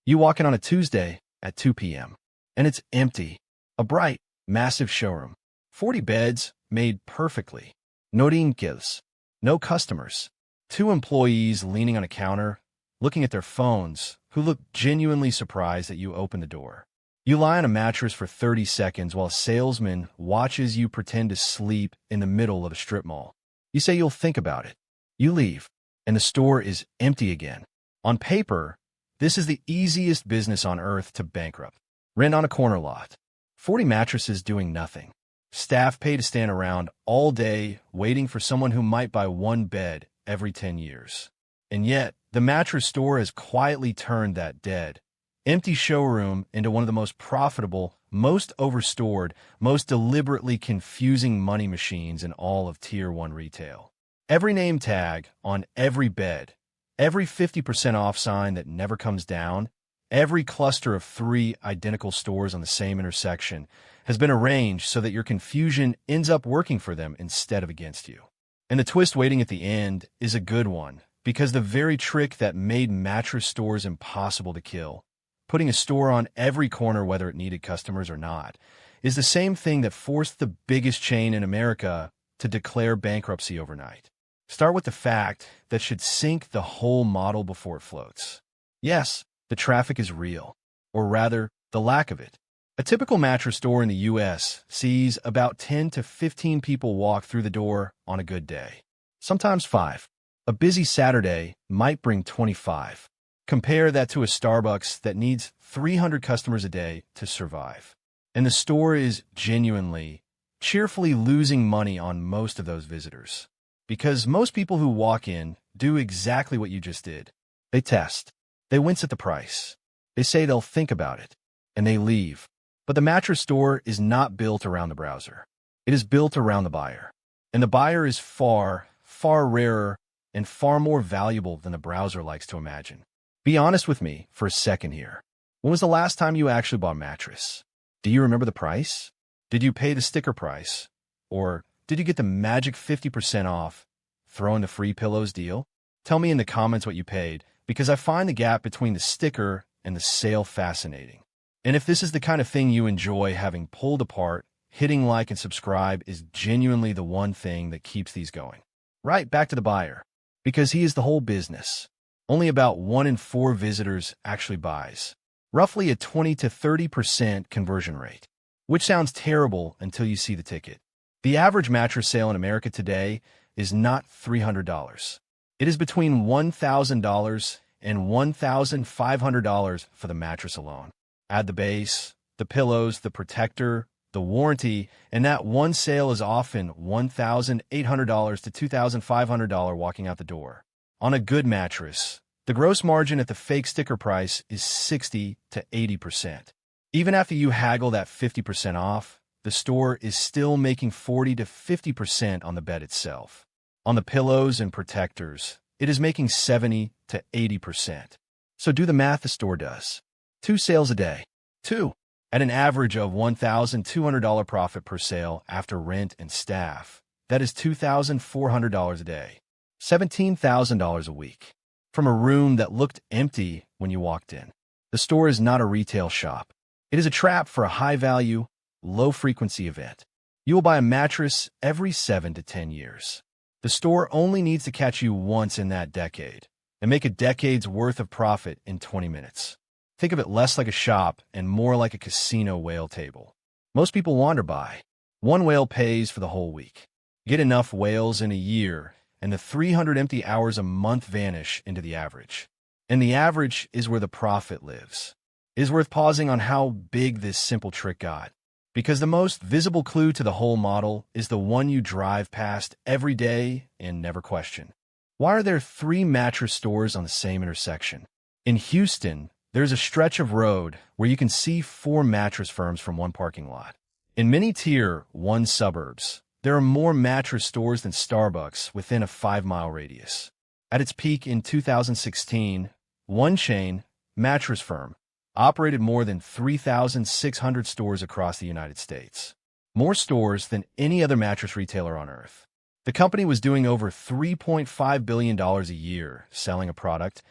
You walk in on a Tuesday at 2 p.m., and it's empty. A bright, massive showroom. 40 beds made perfectly. No rinques. No customers. 2 employees leaning on a counter, looking at their phones, who look genuinely surprised that you open the door. You lie on a mattress for 30 seconds while a salesman watches you pretend to sleep in the middle of a strip mall. You say you'll think about it. You leave, and the store is empty again. On paper, this is the easiest business on earth to bankrupt. Rent on a corner lot. 40 mattresses doing nothing. Staff pay to stand around all day waiting for someone who might buy one bed every 10 years. And yet, the mattress store has quietly turned that dead, empty showroom into one of the most profitable, most overstored, most deliberately confusing money machines in all of Tier 1 retail. Every name tag on every bed, every 50% off sign that never comes down, every cluster of 3 identical stores on the same intersection has been arranged so that your confusion ends up working for them instead of against you. And the twist waiting at the end is a good one, because the very trick that made mattress stores impossible to kill, putting a store on every corner whether it needed customers or not, is the same thing that forced the biggest chain in America to declare bankruptcy overnight. Start with the fact that should sink the whole model before it floats. Yes, the traffic is real, or rather, the lack of it. A typical mattress store in the U.S. sees about 10 to 15 people walk through the door on a good day. Sometimes 5. A busy Saturday might bring 25. Compare that to a Starbucks that needs 300 customers a day to survive. And the store is genuinely, cheerfully losing money on most of those visitors. Because most people who walk in do exactly what you just did. They test. They wince at the price. They say they'll think about it. And they leave. But the mattress store is not built around the browser. It is built around the buyer. And the buyer is far, far rarer and far more valuable than the browser likes to imagine. Be honest with me for a second here. When was the last time you actually bought a mattress? Do you remember the price? Did you pay the sticker price? Or did you get the magic 50% off, throw in the free pillows deal? Tell me in the comments what you paid, because I find the gap between the sticker and the sale fascinating. And if this is the kind of thing you enjoy having pulled apart, hitting like and subscribe is genuinely the one thing that keeps these going. Right back to the buyer, because he is the whole business. Only about 1 in 4 visitors actually buys, roughly a 20 to 30% conversion rate, which sounds terrible until you see the ticket. The average mattress sale in America today is not $300. It is between $1,000 and $1,500 for the mattress alone. Add the base, the pillows, the protector, the warranty, and that one sale is often $1,800 to $2,500 walking out the door. On a good mattress, the gross margin at the fake sticker price is 60 to 80%. Even after you haggle that 50% off, the store is still making 40 to 50% on the bed itself. On the pillows and protectors, it is making 70 to 80%. So do the math the store does. 2 sales a day. 2. At an average of $1,200 profit per sale after rent and staff. That is $2,400 a day. $17,000 a week. From a room that looked empty when you walked in. The store is not a retail shop. It is a trap for a high-value, low-frequency event. You will buy a mattress every 7 to 10 years. The store only needs to catch you once in that decade and make a decade's worth of profit in 20 minutes. Think of it less like a shop and more like a casino whale table. Most people wander by. One whale pays for the whole week. Get enough whales in a year, and the 300 empty hours a month vanish into the average. And the average is where the profit lives. It is worth pausing on how big this simple trick got, because the most visible clue to the whole model is the one you drive past every day and never question. Why are there 3 mattress stores on the same intersection? In Houston, there's a stretch of road where you can see 4 mattress firms from one parking lot. In many Tier 1 suburbs, there are more mattress stores than Starbucks within a 5-mile radius. At its peak in 2016, one chain, Mattress Firm, operated more than 3,600 stores across the United States. More stores than any other mattress retailer on earth. The company was doing over $3.5 billion a year selling a product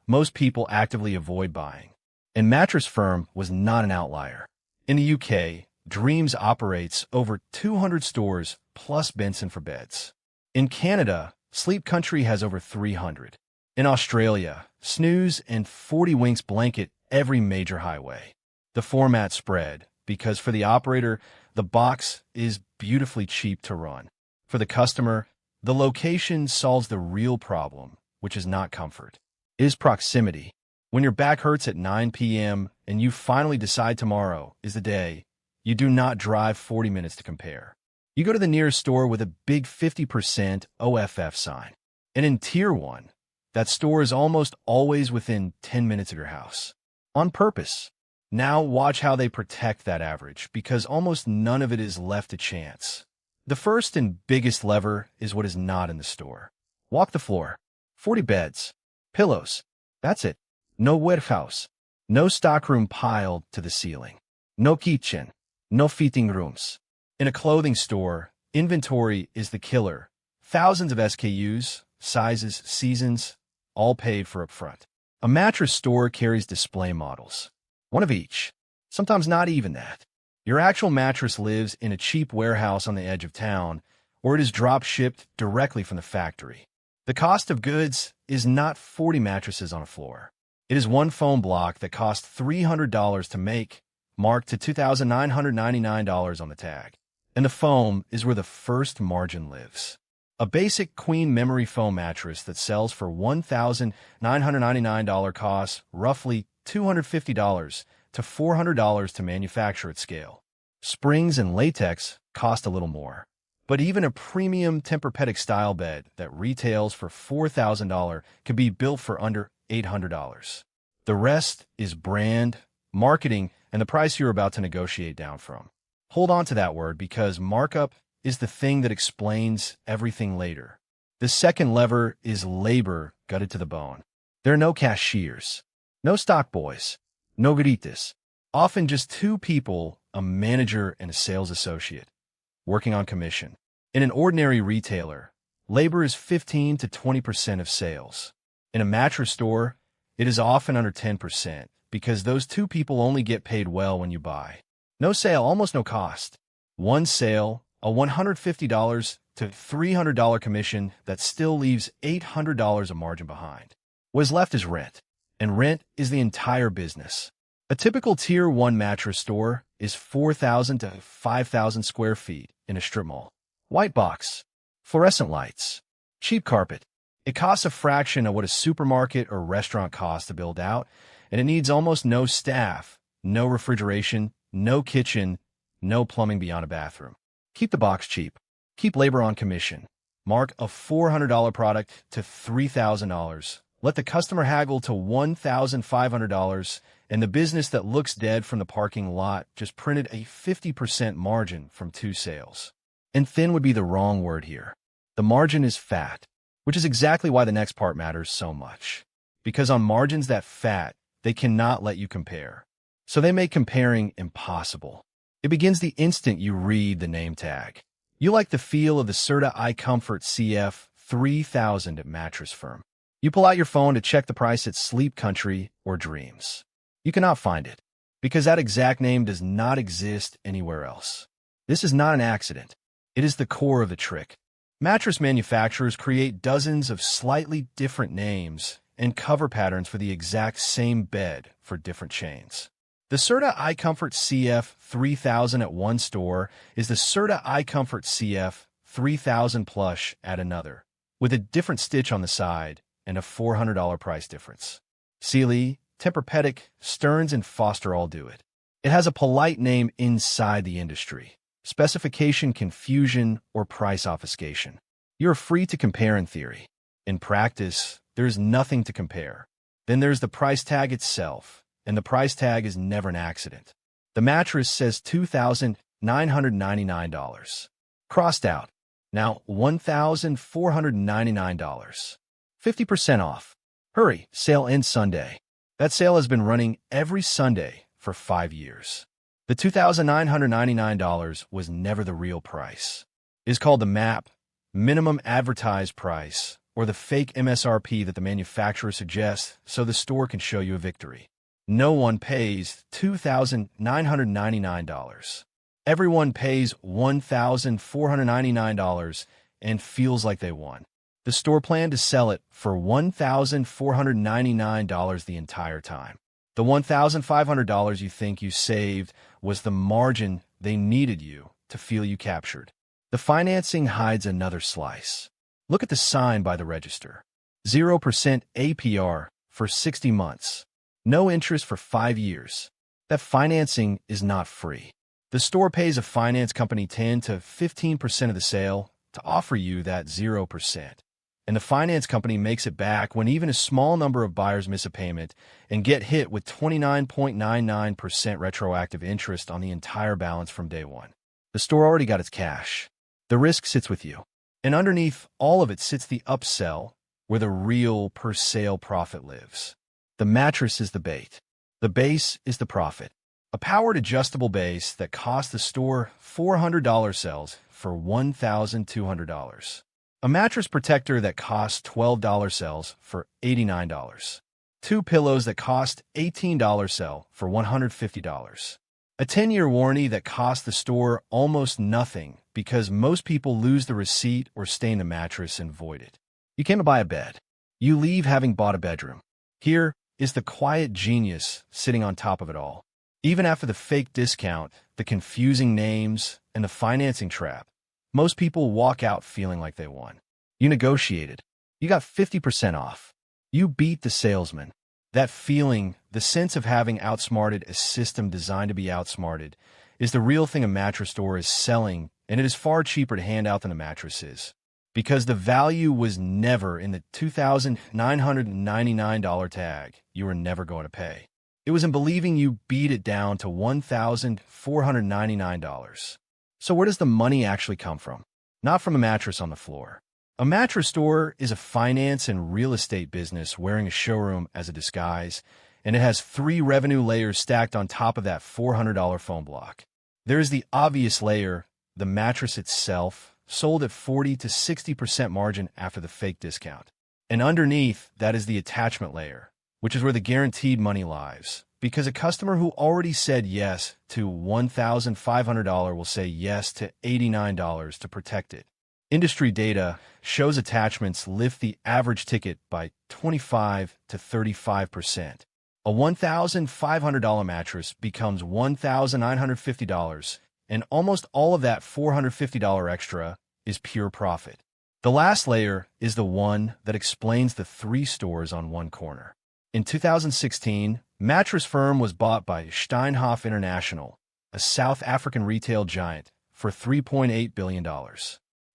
most people actively avoid buying. And Mattress Firm was not an outlier. In the UK, Dreams operates over 200 stores plus Benson for beds. In Canada, Sleep Country has over 300. In Australia, Snooze and 40 Winks blanket every major highway. The format spread because for the operator, the box is beautifully cheap to run. For the customer, the location solves the real problem, which is not comfort. It is proximity. When your back hurts at 9 p.m. and you finally decide tomorrow is the day, you do not drive 40 minutes to compare. You go to the nearest store with a big 50% OFF sign. And in Tier 1, that store is almost always within 10 minutes of your house. On purpose. Now watch how they protect that average, because almost none of it is left to chance. The first and biggest lever is what is not in the store. Walk the floor. 40 beds. Pillows. That's it. No warehouse. No stockroom piled to the ceiling. No kitchen. No fitting rooms. In a clothing store, inventory is the killer. Thousands of SKUs, sizes, seasons, all paid for up front. A mattress store carries display models. One of each. Sometimes not even that. Your actual mattress lives in a cheap warehouse on the edge of town, or it is drop-shipped directly from the factory. The cost of goods is not 40 mattresses on a floor. It is one foam block that costs $300 to make, marked to $2,999 on the tag. And the foam is where the first margin lives. A basic queen memory foam mattress that sells for $1,999 costs roughly $250 to $400 to manufacture at scale. Springs and latex cost a little more. But even a premium Tempur-Pedic style bed that retails for $4,000 can be built for under $800. The rest is brand, marketing, and the price you're about to negotiate down from. Hold on to that word, because markup is the thing that explains everything later. The second lever is labor gutted to the bone. There are no cashiers, no stock boys, no gritas. Often just two people, a manager and a sales associate, working on commission. In an ordinary retailer, labor is 15 to 20% of sales. In a mattress store, it is often under 10%, because those two people only get paid well when you buy. No sale, almost no cost. One sale, a $150 to $300 commission that still leaves $800 of margin behind. What is left is rent, and rent is the entire business. A typical Tier 1 mattress store is 4,000 to 5,000 square feet in a strip mall. White box, fluorescent lights, cheap carpet. It costs a fraction of what a supermarket or restaurant costs to build out, and it needs almost no staff, no refrigeration, no kitchen, no plumbing beyond a bathroom. Keep the box cheap. Keep labor on commission. Mark a $400 product to $3,000. Let the customer haggle to $1,500, and the business that looks dead from the parking lot just printed a 50% margin from two sales. And thin would be the wrong word here. The margin is fat, which is exactly why the next part matters so much. Because on margins that fat, they cannot let you compare. So they make comparing impossible. It begins the instant you read the name tag. You like the feel of the Serta iComfort CF 3000 at Mattress Firm. You pull out your phone to check the price at Sleep Country or Dreams. You cannot find it, because that exact name does not exist anywhere else. This is not an accident. It is the core of the trick. Mattress manufacturers create dozens of slightly different names and cover patterns for the exact same bed for different chains. The Serta iComfort CF 3000 at one store is the Serta iComfort CF 3000 Plush at another, with a different stitch on the side and a $400 price difference. Sealy, Tempur-Pedic, Stearns, and Foster all do it. It has a polite name inside the industry: specification confusion or price obfuscation. You're free to compare in theory. In practice, there's nothing to compare. Then there's the price tag itself, and the price tag is never an accident. The mattress says $2,999. Crossed out. Now $1,499. 50% off. Hurry, sale ends Sunday. That sale has been running every Sunday for 5 years. The $2,999 was never the real price. It is called the MAP, minimum advertised price, or the fake MSRP that the manufacturer suggests so the store can show you a victory. No one pays $2,999. Everyone pays $1,499 and feels like they won. The store planned to sell it for $1,499 the entire time. The $1,500 you think you saved was the margin they needed you to feel you captured. The financing hides another slice. Look at the sign by the register. 0% APR for 60 months. No interest for 5 years. That financing is not free. The store pays a finance company 10 to 15% of the sale to offer you that 0%. And the finance company makes it back when even a small number of buyers miss a payment and get hit with 29.99% retroactive interest on the entire balance from day one. The store already got its cash. The risk sits with you. And underneath all of it sits the upsell, where the real per-sale profit lives. The mattress is the bait. The base is the profit. A powered adjustable base that cost the store $400 sells for $1,200. A mattress protector that costs $12 sells for $89. 2 pillows that cost $18 sell for $150. A 10-year warranty that costs the store almost nothing because most people lose the receipt or stain the mattress and void it. You came to buy a bed. You leave having bought a bedroom. Here is the quiet genius sitting on top of it all. Even after the fake discount, the confusing names, and the financing trap, most people walk out feeling like they won. You negotiated. You got 50% off. You beat the salesman. That feeling, the sense of having outsmarted a system designed to be outsmarted, is the real thing a mattress store is selling, and it is far cheaper to hand out than a mattress is. Because the value was never in the $2,999 tag you were never going to pay. It was in believing you beat it down to $1,499. So where does the money actually come from? Not from a mattress on the floor. A mattress store is a finance and real estate business wearing a showroom as a disguise, and it has 3 revenue layers stacked on top of that $400 phone block. There is the obvious layer, the mattress itself, sold at 40 to 60% margin after the fake discount. And underneath, that is the attachment layer, which is where the guaranteed money lies. Because a customer who already said yes to $1,500 will say yes to $89 to protect it. Industry data shows attachments lift the average ticket by 25 to 35%. A $1,500 mattress becomes $1,950, and almost all of that $450 extra is pure profit. The last layer is the one that explains the 3 stores on one corner. In 2016, Mattress Firm was bought by Steinhoff International, a South African retail giant, for $3.8 billion.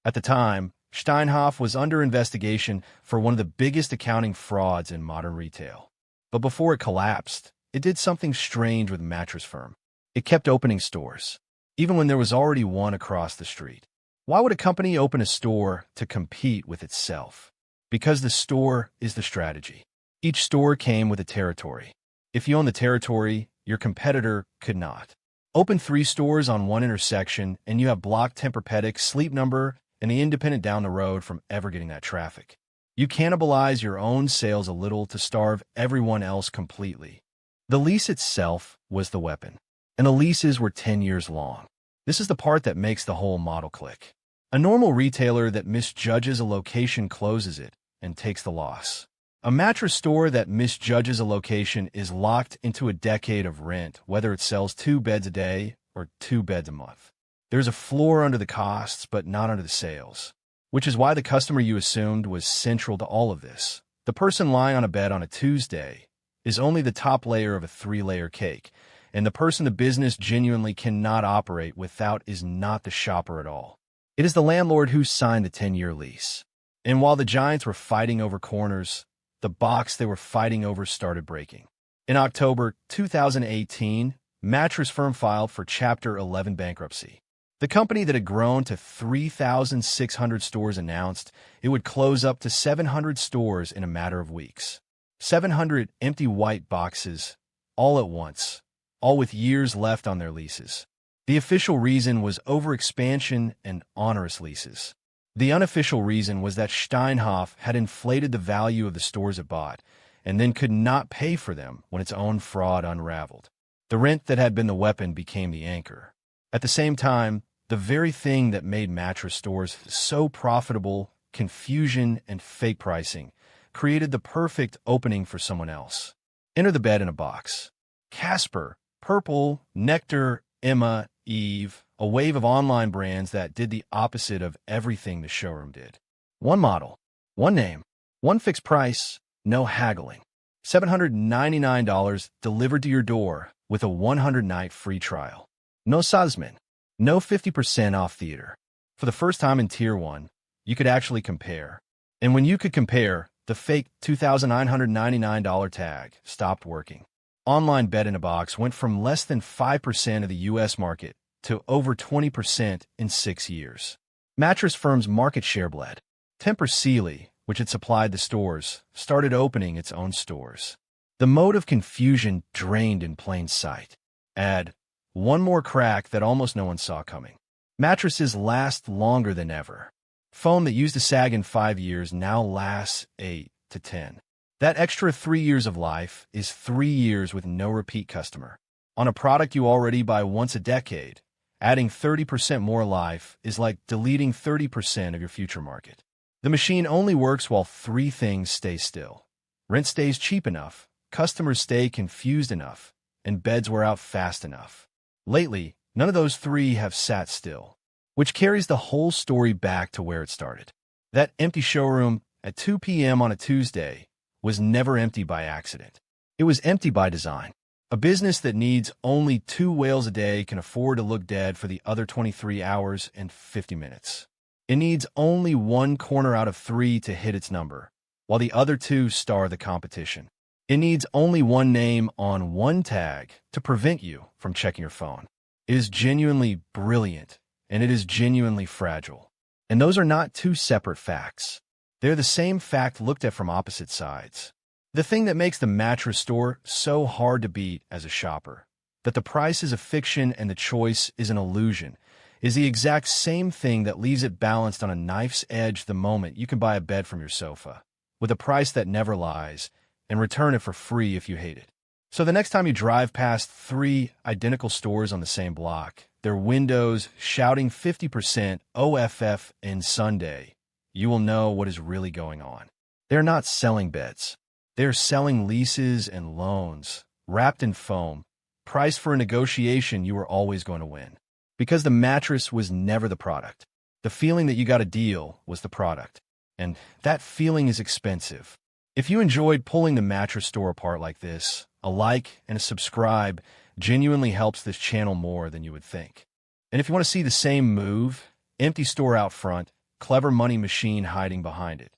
At the time, Steinhoff was under investigation for one of the biggest accounting frauds in modern retail. But before it collapsed, it did something strange with Mattress Firm. It kept opening stores, even when there was already one across the street. Why would a company open a store to compete with itself? Because the store is the strategy. Each store came with a territory. If you own the territory, your competitor could not. Open 3 stores on one intersection, and you have block Tempur-Pedic, Sleep Number, and the independent down the road from ever getting that traffic. You cannibalize your own sales a little to starve everyone else completely. The lease itself was the weapon, and the leases were 10 years long. This is the part that makes the whole model click. A normal retailer that misjudges a location closes it and takes the loss. A mattress store that misjudges a location is locked into a decade of rent, whether it sells 2 beds a day or 2 beds a month. There's a floor under the costs, but not under the sales, which is why the customer you assumed was central to all of this. The person lying on a bed on a Tuesday is only the top layer of a 3-layer cake, and the person the business genuinely cannot operate without is not the shopper at all. It is the landlord who signed the 10-year lease. And while the giants were fighting over corners, the box they were fighting over started breaking. In October 2018, Mattress Firm filed for Chapter 11 bankruptcy. The company that had grown to 3,600 stores announced it would close up to 700 stores in a matter of weeks. 700 empty white boxes, all at once, all with years left on their leases. The official reason was overexpansion and onerous leases. The unofficial reason was that Steinhoff had inflated the value of the stores it bought, and then could not pay for them when its own fraud unraveled. The rent that had been the weapon became the anchor. At the same time, the very thing that made mattress stores so profitable, confusion and fake pricing, created the perfect opening for someone else. Enter the bed in a box. Casper, Purple, Nectar, Emma, Eve, a wave of online brands that did the opposite of everything the showroom did. One model, one name, one fixed price, no haggling. $799 delivered to your door with a 100-night free trial. No salesman, no 50% off theater. For the first time in Tier 1, you could actually compare. And when you could compare, the fake $2,999 tag stopped working. Online bed-in-a-box went from less than 5% of the U.S. market to over 20% in 6 years. Mattress Firm's market share bled. Tempur Sealy, which had supplied the stores, started opening its own stores. The mode of confusion drained in plain sight. Add one more crack that almost no one saw coming. Mattresses last longer than ever. Foam that used to sag in 5 years now lasts 8 to 10. That extra 3 years of life is 3 years with no repeat customer. On a product you already buy once a decade, adding 30% more life is like deleting 30% of your future market. The machine only works while 3 things stay still. Rent stays cheap enough, customers stay confused enough, and beds wear out fast enough. Lately, none of those 3 have sat still, which carries the whole story back to where it started. That empty showroom at 2 p.m. on a Tuesday was never empty by accident. It was empty by design. A business that needs only 2 whales a day can afford to look dead for the other 23 hours and 50 minutes. It needs only 1 corner out of 3 to hit its number, while the other 2 star the competition. It needs only 1 name on 1 tag to prevent you from checking your phone. It is genuinely brilliant, and it is genuinely fragile. And those are not 2 separate facts. They're the same fact looked at from opposite sides. The thing that makes the mattress store so hard to beat as a shopper, that the price is a fiction and the choice is an illusion, is the exact same thing that leaves it balanced on a knife's edge the moment you can buy a bed from your sofa, with a price that never lies, and return it for free if you hate it. So the next time you drive past 3 identical stores on the same block, their windows shouting 50% OFF and Sunday, you will know what is really going on. They're not selling beds. They're selling leases and loans, wrapped in foam, priced for a negotiation you were always going to win. Because the mattress was never the product. The feeling that you got a deal was the product. And that feeling is expensive. If you enjoyed pulling the mattress store apart like this, a like and a subscribe genuinely helps this channel more than you would think. And if you want to see the same move, empty store out front, clever money machine hiding behind it,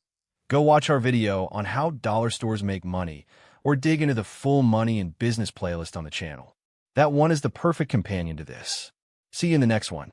go watch our video on how dollar stores make money, or dig into the full money and business playlist on the channel. That one is the perfect companion to this. See you in the next one.